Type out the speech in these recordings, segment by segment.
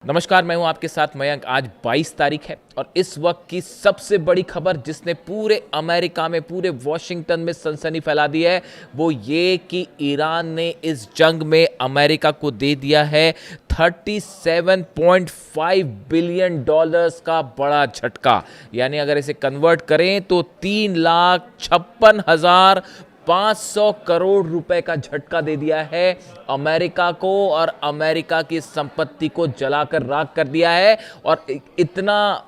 नमस्कार, मैं हूं आपके साथ मयंक। आज 22 तारीख है और इस वक्त की सबसे बड़ी खबर जिसने पूरे अमेरिका में, पूरे वॉशिंगटन में सनसनी फैला दी है, वो ये कि ईरान ने इस जंग में अमेरिका को दे दिया है 37.5 बिलियन डॉलर्स का बड़ा झटका। यानी अगर इसे कन्वर्ट करें तो 3,56,500 करोड़ रुपए का झटका दे दिया है अमेरिका को और अमेरिका की संपत्ति को जलाकर राख कर दिया है। और इतना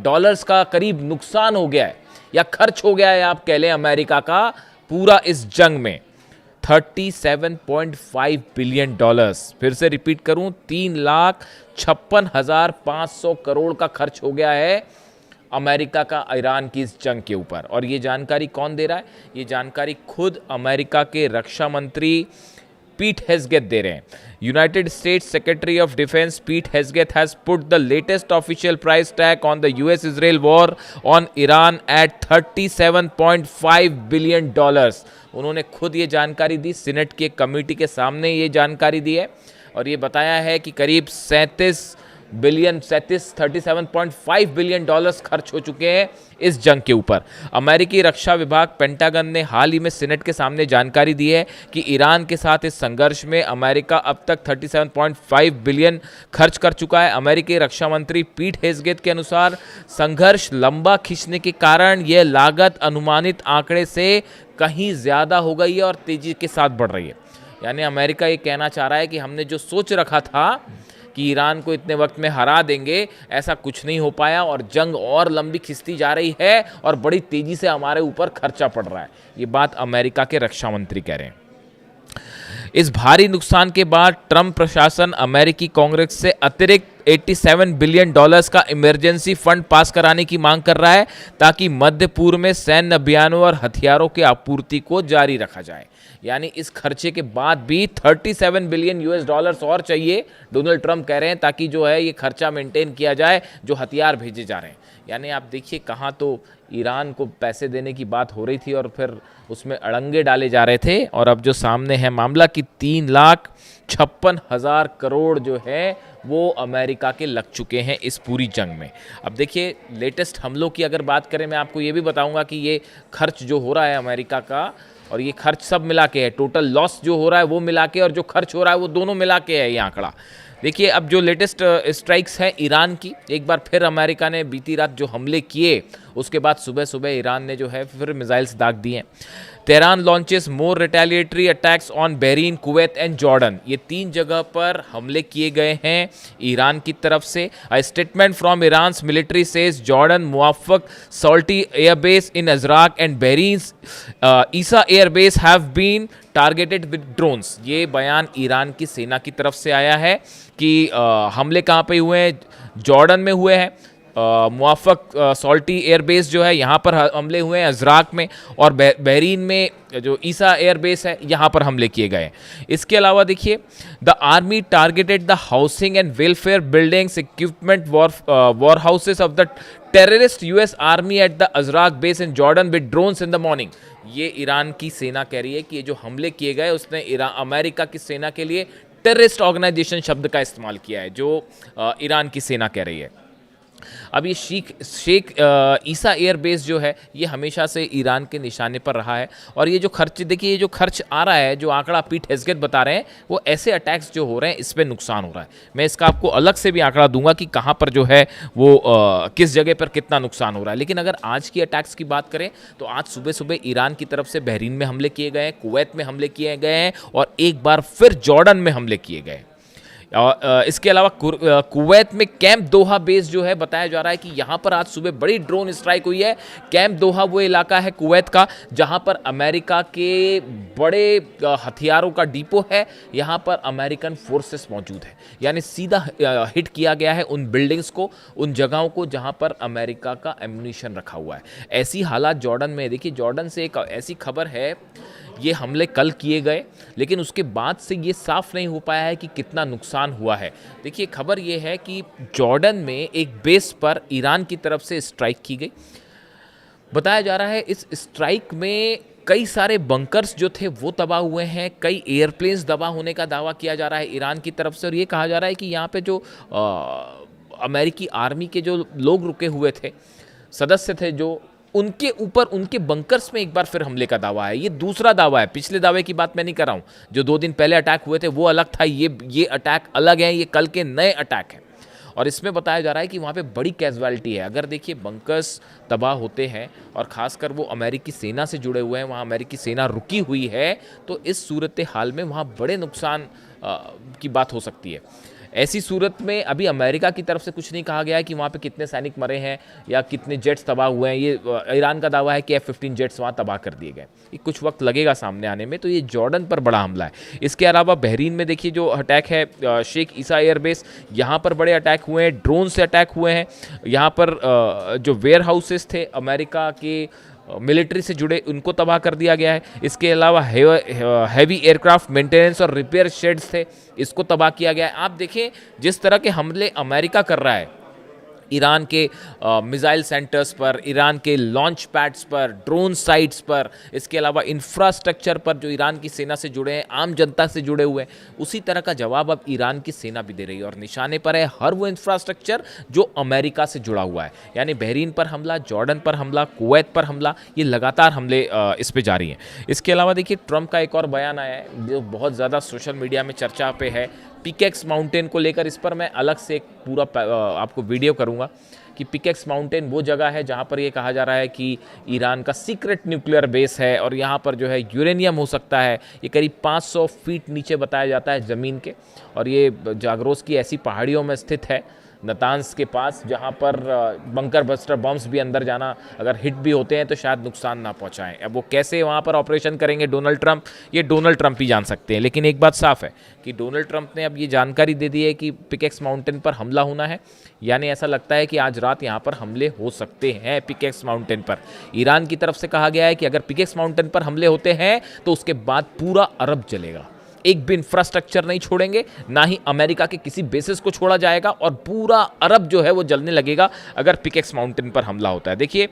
डॉलर्स का करीब नुकसान हो गया है या खर्च हो गया है, आप कह लें, अमेरिका का पूरा इस जंग में 37.5 बिलियन डॉलर्स। फिर से रिपीट करूं, 3,56,500 करोड़ का खर्च हो गया है अमेरिका का ईरान की इस जंग के ऊपर। और ये जानकारी कौन दे रहा है? ये जानकारी खुद अमेरिका के रक्षा मंत्री पीट हेग्सेथ दे रहे हैं। United States Secretary of Defense Pete Hegseth has put the latest official price tag on the US Israel war on Iran at 37.5 billion dollars. उन्होंने खुद ये जानकारी दी, सीनेट की एक कमेटी के सामने ये जानकारी दी है और ये बताया है कि करीब 37.5 बिलियन डॉलर्स खर्च हो चुके हैं इस जंग के ऊपर। अमेरिकी रक्षा विभाग पेंटागन ने हाल ही में सीनेट के सामने जानकारी दी है कि ईरान के साथ इस संघर्ष में अमेरिका अब तक 37.5 बिलियन खर्च कर चुका है। अमेरिकी रक्षा मंत्री पीट हेग्सेथ के अनुसार संघर्ष लंबा खींचने के कारण यह लागत अनुमानित आंकड़े से कहीं ज्यादा हो गई है और तेजी के साथ बढ़ रही है। यानी अमेरिका ये कहना चाह रहा है कि हमने जो सोच रखा था कि ईरान को इतने वक्त में हरा देंगे, ऐसा कुछ नहीं हो पाया और जंग और लंबी खिंचती जा रही है और बड़ी तेजी से हमारे ऊपर खर्चा पड़ रहा है। ये बात अमेरिका के रक्षा मंत्री कह रहे हैं। इस भारी नुकसान के बाद ट्रंप प्रशासन अमेरिकी कांग्रेस से अतिरिक्त 87 बिलियन डॉलर्स का इमरजेंसी फंड पास कराने की मांग कर रहा है ताकि मध्य पूर्व में सैन्य अभियानों और हथियारों की आपूर्ति को जारी रखा जाए। यानी इस खर्चे के बाद भी 37 बिलियन यूएस डॉलर्स और चाहिए, डोनाल्ड ट्रंप कह रहे हैं, ताकि जो है ये खर्चा मेंटेन किया जाए जो हथियार भेजे जा रहे हैं। यानी आप देखिए, कहाँ तो ईरान को पैसे देने की बात हो रही थी और फिर उसमें अड़ंगे डाले जा रहे थे, और अब जो सामने है मामला कि 3,56,000 करोड़ जो है वो अमेरिका के लग चुके हैं इस पूरी जंग में। अब देखिए, लेटेस्ट हमलों की अगर बात करें, मैं आपको ये भी बताऊंगा कि ये खर्च जो हो रहा है अमेरिका का, और ये खर्च सब मिला के है, टोटल लॉस जो हो रहा है वो मिला के और जो खर्च हो रहा है वो दोनों मिला के है ये आंकड़ा। देखिए, अब जो लेटेस्ट स्ट्राइक्स हैं ईरान की, एक बार फिर अमेरिका ने बीती रात जो हमले किए, उसके बाद सुबह सुबह ईरान ने जो है फिर मिसाइल्स दाग दिए हैं। Tehran launches more retaliatory attacks on Bahrain, Kuwait and Jordan. ये 3 जगह पर हमले किए गए हैं ईरान की तरफ से। A statement from Iran's military says Jordan Muwaffaq Salti airbase in Azraq and Bahrain Isa airbase have been targeted with drones. ये बयान ईरान की सेना की तरफ से आया है कि हमले कहाँ पे हुए हैं? जॉर्डन में हुए हैं। मुआफक सॉल्टी एयरबेस जो है यहाँ पर हमले हुए हैं अजराक में, और बहरीन में जो ईसा एयरबेस है यहाँ पर हमले किए गए। इसके अलावा देखिए, the army targeted the housing and welfare buildings, equipment, war houses of the terrorist US army at the Azraq base in Jordan with drones in the morning. ये ईरान की सेना कह रही है कि ये जो हमले किए गए उसने अमेरिका की सेना के लिए टेररिस्ट ऑर्गेनाइजेशन शब्द का इस्तेमाल किया है, जो ईरान की सेना कह रही है। अब ये शेख ईसा एयरबेस जो है ये हमेशा से ईरान के निशाने पर रहा है। और ये जो खर्च देखिए, ये जो खर्च आ रहा है, जो आंकड़ा पीट हेग्सेथ बता रहे हैं, वो ऐसे अटैक्स जो हो रहे हैं इस पर नुकसान हो रहा है। मैं इसका आपको अलग से भी आंकड़ा दूंगा कि कहाँ पर जो है वो किस जगह पर कितना नुकसान हो रहा है। लेकिन अगर आज की अटैक्स की बात करें तो आज सुबह सुबह ईरान की तरफ से बहरीन में हमले किए गए हैं, कुवैत में हमले किए गए हैं और एक बार फिर जॉर्डन में हमले किए गए। इसके अलावा कुवैत में कैंप दोहा बेस जो है, बताया जा रहा है कि यहाँ पर आज सुबह बड़ी ड्रोन स्ट्राइक हुई है। कैंप दोहा वो इलाका है कुवैत का जहाँ पर अमेरिका के बड़े हथियारों का डिपो है, यहाँ पर अमेरिकन फोर्सेस मौजूद है। यानी सीधा हिट किया गया है उन बिल्डिंग्स को, उन जगहों को जहाँ पर अमेरिका का एम्यूनिशन रखा हुआ है। ऐसी हालात जॉर्डन में। देखिए, जॉर्डन से एक ऐसी खबर है, ये हमले कल किए गए लेकिन उसके बाद से ये साफ नहीं हो पाया है कि कितना नुकसान हुआ है। देखिए, खबर ये है कि जॉर्डन में एक बेस पर ईरान की तरफ से स्ट्राइक की गई। बताया जा रहा है इस स्ट्राइक में कई सारे बंकर्स जो थे वो तबाह हुए हैं, कई एयरप्लेन्स तबाह होने का दावा किया जा रहा है ईरान की तरफ से, और ये कहा जा रहा है कि यहाँ पे जो अमेरिकी आर्मी के जो लोग रुके हुए थे, सदस्य थे, जो उनके ऊपर उनके बंकर्स में एक बार फिर हमले का दावा है। ये दूसरा दावा है, पिछले दावे की बात मैं नहीं कर रहा हूँ। जो 2 दिन पहले अटैक हुए थे वो अलग था, ये अटैक अलग है, ये कल के नए अटैक हैं। और इसमें बताया जा रहा है कि वहाँ पे बड़ी कैजुअलिटी है। अगर देखिए बंकर्स तबाह होते हैं और ख़ासकर वो अमेरिकी सेना से जुड़े हुए हैं, वहाँ अमेरिकी सेना रुकी हुई है, तो इस सूरत हाल में वहाँ बड़े नुकसान की बात हो सकती है। ऐसी सूरत में अभी अमेरिका की तरफ से कुछ नहीं कहा गया है कि वहाँ पे कितने सैनिक मरे हैं या कितने जेट्स तबाह हुए हैं। ये ईरान का दावा है कि F-15 जेट्स वहाँ तबाह कर दिए गए। ये कुछ वक्त लगेगा सामने आने में। तो ये जॉर्डन पर बड़ा हमला है। इसके अलावा बहरीन में देखिए जो अटैक है शेख ईसा एयरबेस, यहाँ पर बड़े अटैक हुए हैं, ड्रोन से अटैक हुए हैं। यहाँ पर जो वेयर हाउसेस थे अमेरिका के मिलिट्री से जुड़े, उनको तबाह कर दिया गया है। इसके अलावा हैवी एयरक्राफ्ट मेंटेनेंस और रिपेयर शेड्स थे, इसको तबाह किया गया है। आप देखें जिस तरह के हमले अमेरिका कर रहा है ईरान के मिसाइल सेंटर्स पर, ईरान के लॉन्च पैड्स पर, ड्रोन साइट्स पर, इसके अलावा इंफ्रास्ट्रक्चर पर जो ईरान की सेना से जुड़े हैं, आम जनता से जुड़े हुए हैं, उसी तरह का जवाब अब ईरान की सेना भी दे रही है। और निशाने पर है हर वो इंफ्रास्ट्रक्चर जो अमेरिका से जुड़ा हुआ है। यानी बहरीन पर हमला, जॉर्डन पर हमला, कुवैत पर हमला, ये लगातार हमले इस पे जारी हैं। इसके अलावा देखिए ट्रंप का एक और बयान आया है जो बहुत ज़्यादा सोशल मीडिया में चर्चा पे है, पिकेक्स माउंटेन को लेकर। इस पर मैं अलग से एक पूरा आपको वीडियो करूंगा कि पिकेक्स माउंटेन वो जगह है जहां पर ये कहा जा रहा है कि ईरान का सीक्रेट न्यूक्लियर बेस है और यहां पर जो है यूरेनियम हो सकता है। ये करीब 500 फीट नीचे बताया जाता है ज़मीन के, और ये जागरोस की ऐसी पहाड़ियों में स्थित है, नतान्स के पास, जहां पर बंकर बस्टर बम्स भी अंदर जाना, अगर हिट भी होते हैं तो शायद नुकसान ना पहुंचाएं। अब वो कैसे वहां पर ऑपरेशन करेंगे डोनाल्ड ट्रंप, ये डोनाल्ड ट्रंप ही जान सकते हैं। लेकिन एक बात साफ है कि डोनाल्ड ट्रंप ने अब ये जानकारी दे दी है कि पिकेक्स माउंटेन पर हमला होना है। यानी ऐसा लगता है कि आज रात यहाँ पर हमले हो सकते हैं पिकेक्स माउंटेन पर। ईरान की तरफ से कहा गया है कि अगर पिकेक्स माउंटेन पर हमले होते हैं तो उसके बाद पूरा अरब जलेगा। एक भी इंफ्रास्ट्रक्चर नहीं छोड़ेंगे, ना ही अमेरिका के किसी बेसिस को छोड़ा जाएगा, और पूरा अरब जो है वो जलने लगेगा अगर पिकेक्स माउंटेन पर हमला होता है। देखिए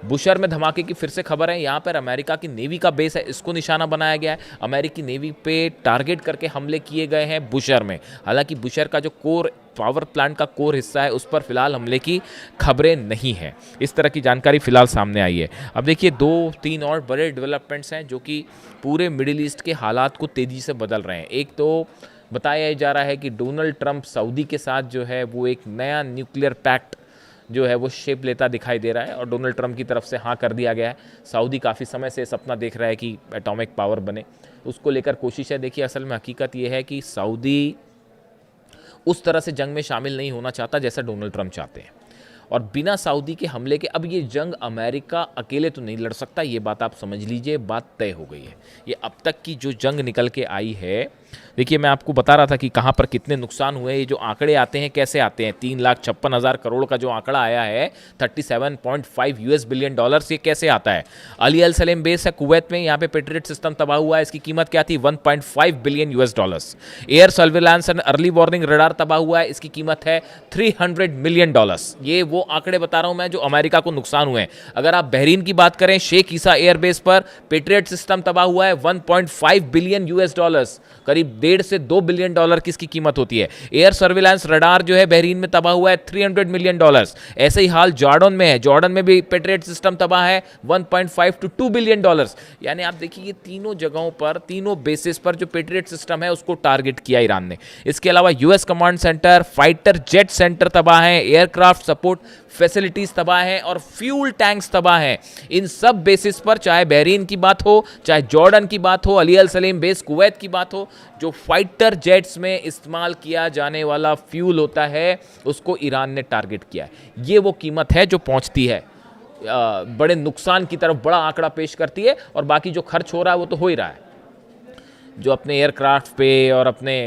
बुशर में धमाके की फिर से खबर है। यहाँ पर अमेरिका की नेवी का बेस है, इसको निशाना बनाया गया है। अमेरिकी नेवी पे टारगेट करके हमले किए गए हैं बुशर में। हालांकि बुशर का जो कोर पावर प्लांट का कोर हिस्सा है उस पर फिलहाल हमले की खबरें नहीं हैं। इस तरह की जानकारी फिलहाल सामने आई है। अब देखिए 2-3 और बड़े डेवलपमेंट्स हैं जो कि पूरे मिडिल ईस्ट के हालात को तेज़ी से बदल रहे हैं। एक तो बताया जा रहा है कि डोनाल्ड ट्रंप सऊदी के साथ जो है वो एक नया न्यूक्लियर पैक्ट जो है वो शेप लेता दिखाई दे रहा है, और डोनाल्ड ट्रंप की तरफ से हाँ कर दिया गया है। सऊदी काफ़ी समय से सपना देख रहा है कि एटॉमिक पावर बने, उसको लेकर कोशिश है। देखिए असल में हकीकत ये है कि सऊदी उस तरह से जंग में शामिल नहीं होना चाहता जैसा डोनाल्ड ट्रंप चाहते हैं, और बिना सऊदी के हमले के अब ये जंग अमेरिका अकेले तो नहीं लड़ सकता। ये बात आप समझ लीजिए, बात तय हो गई है। ये अब तक की जो जंग निकल के आई है, देखिए मैं आपको बता रहा था कि कहाँ पर कितने नुकसान हुए। ये जो आंकड़े आते हैं कैसे आते हैं, 3,56,000 करोड़ का जो आंकड़ा आया है, 37.5 US बिलियन डॉलर्स, ये कैसे आता है। अली अल सलेम बेस है कुवैत में, यहाँ पे पेट्रियट सिस्टम तबाह हुआ है, इसकी कीमत क्या थी, 1.5 billion US dollars. Air surveillance and early warning radar तबाह हुआ है, इसकी कीमत है 300 मिलियन डॉलर्स। ये वो आंकड़े बता रहा हूं मैं जो अमेरिका को नुकसान हुए हैं। अगर आप बहरीन की बात करें, शेख ईसा एयरबेस पर पेट्रियट सिस्टम तबाह हुआ है, 1.5 बिलियन US डॉलर्स, करीब 1.5 से 2 बिलियन डॉलर की इसकी कीमत होती है। एयर सर्विलांस रडार जो है बहरीन में तबाह हुआ है, 300 मिलियन डॉलर्स। ऐसे ही हाल जॉर्डन में है, जॉर्डन में भी पेट्रियट सिस्टम तबाह है, 1.5 to 2 बिलियन डॉलर्स। यानी आप देखिए ये तीनों जगहों पर, तीनों बेसिस पर जो पेट्रियट सिस्टम है उसको टारगेट किया ईरान ने। इसके अलावा US command centre, fighter jet centre तबाह है, एयरक्राफ्ट सपोर्ट फैसिलिटीज तबाह हैं, और फ्यूल टैंक्स तबाह हैं। इन सब बेसिस पर, चाहे बहरीन की बात हो, चाहे जॉर्डन की बात हो, अली अल सलेम बेस कुवैत की बात हो, जो फाइटर जेट्स में इस्तेमाल किया जाने वाला फ्यूल होता है उसको ईरान ने टारगेट किया है। ये वो कीमत है जो पहुंचती है, बड़े नुकसान की तरफ बड़ा आंकड़ा पेश करती है। और बाकी जो खर्च हो रहा है वो तो हो ही रहा है। जो अपने एयरक्राफ्ट पे और अपने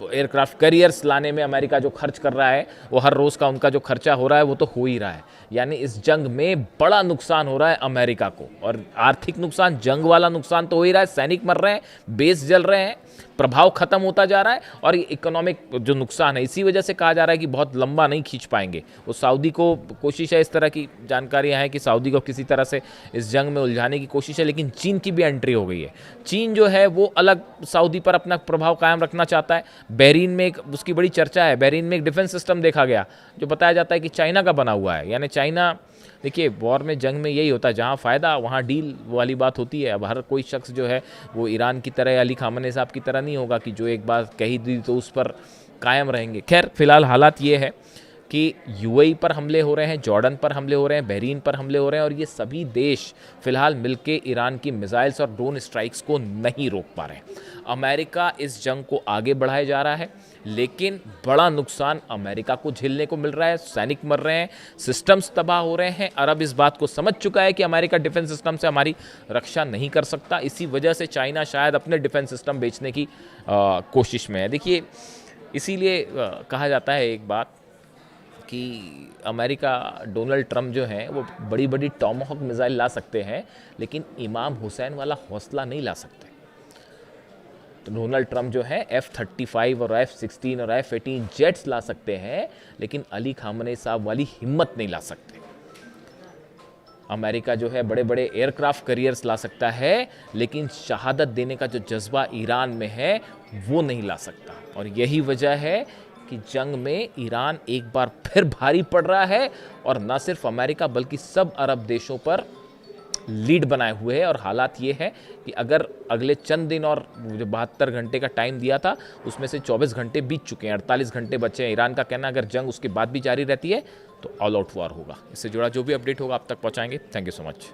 एयरक्राफ्ट कैरियर्स लाने में अमेरिका जो खर्च कर रहा है, वो हर रोज़ का उनका जो खर्चा हो रहा है वो तो हो ही रहा है। यानी इस जंग में बड़ा नुकसान हो रहा है अमेरिका को, और आर्थिक नुकसान, जंग वाला नुकसान तो हो ही रहा है, सैनिक मर रहे हैं, बेस जल रहे हैं, प्रभाव खत्म होता जा रहा है, और ये इकोनॉमिक जो नुकसान है इसी वजह से कहा जा रहा है कि बहुत लंबा नहीं खींच पाएंगे। वो सऊदी को कोशिश है, इस तरह की जानकारियां हैं कि सऊदी को किसी तरह से इस जंग में उलझाने की कोशिश है, लेकिन चीन की भी एंट्री हो गई है। चीन जो है वो अलग सऊदी पर अपना प्रभाव कायम रखना चाहता है। बहरीन में एक उसकी बड़ी चर्चा है, बहरीन में एक डिफेंस सिस्टम देखा गया जो बताया जाता है कि चाइना का बना हुआ है। यानी चाइना, देखिए वॉर में, जंग में यही होता है, जहाँ फ़ायदा वहाँ डील वाली बात होती है। अब हर कोई शख्स जो है वो ईरान की तरह, अली खामने साहब की तरह नहीं होगा कि जो एक बात कही दी तो उस पर कायम रहेंगे। खैर फिलहाल हालात ये है कि यूएई पर हमले हो रहे हैं, जॉर्डन पर हमले हो रहे हैं, बहरीन पर हमले हो रहे हैं, और ये सभी देश फिलहाल मिलके ईरान की मिसाइल्स और ड्रोन स्ट्राइक्स को नहीं रोक पा रहे हैं। अमेरिका इस जंग को आगे बढ़ाए जा रहा है, लेकिन बड़ा नुकसान अमेरिका को झेलने को मिल रहा है। सैनिक मर रहे हैं, सिस्टम्स तबाह हो रहे हैं। अरब इस बात को समझ चुका है कि अमेरिका डिफेंस सिस्टम से हमारी रक्षा नहीं कर सकता, इसी वजह से चाइना शायद अपने डिफेंस सिस्टम बेचने की कोशिश में है। देखिए इसीलिए कहा जाता है एक बात कि अमेरिका, डोनाल्ड ट्रंप जो हैं वो बड़ी बड़ी टॉमहॉक मिसाइल ला सकते हैं, लेकिन इमाम हुसैन वाला हौसला नहीं ला सकते। तो डोनाल्ड ट्रंप जो है F-35 और F-16 और F-18 जेट्स ला सकते हैं, लेकिन अली खामने साहब वाली हिम्मत नहीं ला सकते। अमेरिका जो है बड़े बड़े एयरक्राफ्ट कैरियर्स ला सकता है, लेकिन शहादत देने का जो जज्बा ईरान में है वो नहीं ला सकता। और यही वजह है कि जंग में ईरान एक बार फिर भारी पड़ रहा है, और न सिर्फ अमेरिका बल्कि सब अरब देशों पर लीड बनाए हुए है। और हालात ये है कि अगर अगले चंद दिन, और जो 72 घंटे का टाइम दिया था उसमें से 24 घंटे बीत चुके हैं, 48 घंटे बचे हैं। ईरान का कहना है अगर जंग उसके बाद भी जारी रहती है तो ऑल आउट वॉर होगा। इससे जुड़ा जो भी अपडेट होगा आप तक पहुंचाएंगे। Thank you so much.